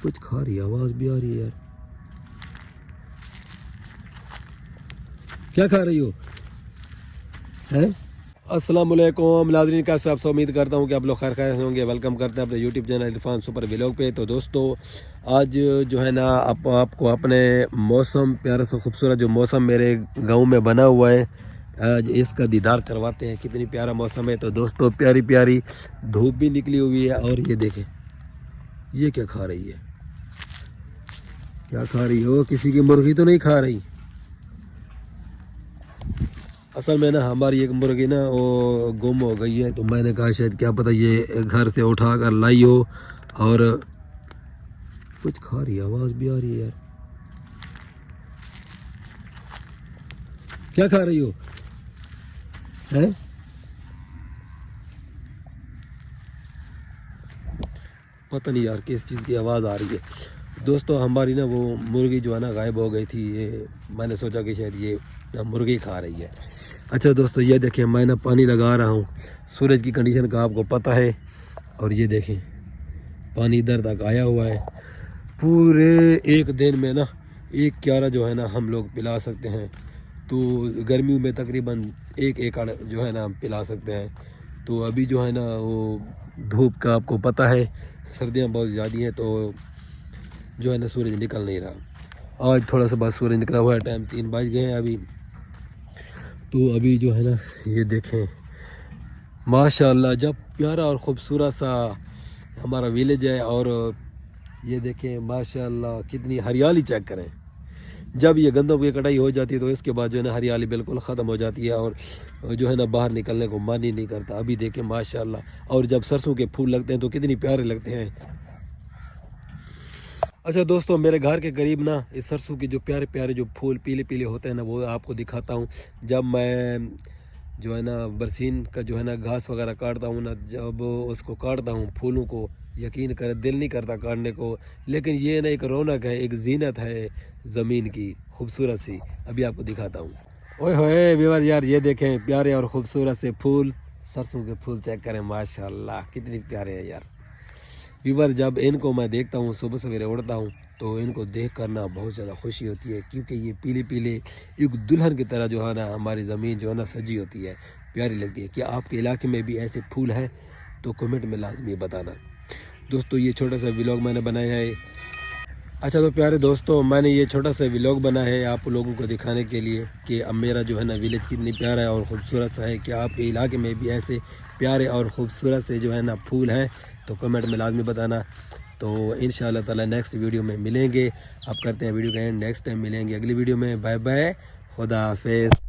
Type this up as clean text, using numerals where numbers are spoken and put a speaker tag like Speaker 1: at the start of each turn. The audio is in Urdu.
Speaker 1: کچھ کھا رہی ہے, آواز بھی آ رہی ہے یار. کیا کھا رہی ہو ہیں؟ السلام علیکم ناظرین, کیسے آپ سے امید کرتا ہوں کہ آپ لوگ خیر خیر ہوں گے. ویلکم کرتے ہیں اپنے YouTube channel Irfan super vlog پہ. تو دوستو آج جو ہے نا آپ کو اپنے موسم, پیارا سا خوبصورت جو موسم میرے گاؤں میں بنا ہوا ہے, آج اس کا دیدار کرواتے ہیں. کتنی پیارا موسم ہے. تو دوستو پیاری پیاری دھوپ بھی نکلی ہوئی ہے. اور یہ دیکھیں یہ کیا کھا رہی ہے, کیا کھا رہی ہو؟ کسی کی مرغی تو نہیں کھا رہی؟ اصل میں نا ہماری ایک مرغی نا وہ گم ہو گئی ہے, تو میں نے کہا شاید کیا پتہ یہ گھر سے اٹھا کر لائی ہو. اور کچھ کھا رہی ہے, آواز بھی آ رہی ہے یار. کیا کھا رہی ہو ہیں؟ پتہ نہیں یار کس چیز کی آواز آ رہی ہے. دوستو ہماری نا وہ مرغی جو ہے نا غائب ہو گئی تھی. یہ میں نے سوچا کہ شاید یہ مرغی کھا رہی ہے. اچھا دوستو یہ دیکھیں میں نا پانی لگا رہا ہوں. سورج کی کنڈیشن کا آپ کو پتہ ہے. اور یہ دیکھیں پانی ادھر تک آیا ہوا ہے. پورے ایک دن میں نا 1 کیارہ جو ہے نا ہم لوگ پلا سکتے ہیں. تو گرمیوں میں تقریباً 1 ایکڑ جو ہے نا ہم پلا سکتے ہیں. تو ابھی جو ہے نا وہ دھوپ کا آپ کو پتہ ہے, سردیاں بہت زیادہ ہیں, تو جو ہے نا سورج نکل نہیں رہا. آج تھوڑا سا بس سورج نکلا ہوا ہے, ٹائم 3 بج گئے ہیں ابھی. تو ابھی جو ہے نا یہ دیکھیں ماشاءاللہ جب پیارا اور خوبصورت سا ہمارا ویلیج ہے. اور یہ دیکھیں ماشاءاللہ کتنی ہریالی چیک کریں. جب یہ گندم کی کٹائی ہو جاتی ہے تو اس کے بعد جو ہے نا ہریالی بالکل ختم ہو جاتی ہے, اور جو ہے نا باہر نکلنے کو من ہی نہیں کرتا. ابھی دیکھیں ماشاءاللہ. اور جب سرسوں کے پھول لگتے ہیں تو کتنی پیارے لگتے ہیں. اچھا دوستو میرے گھر کے قریب نا اس سرسوں کے جو پیارے پیارے جو پھول پیلے پیلے ہوتے ہیں نا وہ آپ کو دکھاتا ہوں. جب میں جو ہے نا برسین کا جو ہے نا گھاس وغیرہ کاٹتا ہوں نا, جب اس کو کاٹتا ہوں پھولوں کو, یقین کرے دل نہیں کرتا کاٹنے کو. لیکن یہ نا ایک رونق ہے, ایک زینت ہے زمین کی خوبصورت سی. ابھی آپ کو دکھاتا ہوں. اوئے ہوئے ویور یار یہ دیکھیں پیارے اور خوبصورت سے پھول, سرسوں کے پھول چیک کریں ماشاءاللہ کتنی پیارے ہیں یار. ویور جب ان کو میں دیکھتا ہوں صبح سویرے اڑتا ہوں تو ان کو دیکھ کرنا بہت زیادہ خوشی ہوتی ہے, کیونکہ یہ پیلے پیلے ایک دلہن کی طرح جو ہے نا ہماری زمین جو ہے نا سجی ہوتی ہے, پیاری لگتی ہے. کیا آپ کے علاقے میں بھی ایسے پھول ہیں تو کمنٹ میں لازمی بتانا. دوستو یہ چھوٹا سا ولاگ میں نے بنایا ہے. اچھا تو پیارے دوستو میں نے یہ چھوٹا سا ولاگ بنا ہے آپ لوگوں کو دکھانے کے لیے کہ اب میرا جو ہے نا ولیج کتنی پیارا ہے اور خوبصورت سا ہے. کہ آپ کے علاقے میں بھی ایسے پیارے اور خوبصورت سے جو ہے نا پھول ہیں تو کمنٹ میں لازمی بتانا. تو انشاءاللہ تعالی نیکسٹ ویڈیو میں ملیں گے. اب کرتے ہیں ویڈیو کا اینڈ, نیکسٹ ٹائم ملیں گے اگلی ویڈیو میں. بائے بائے, خدا حافظ.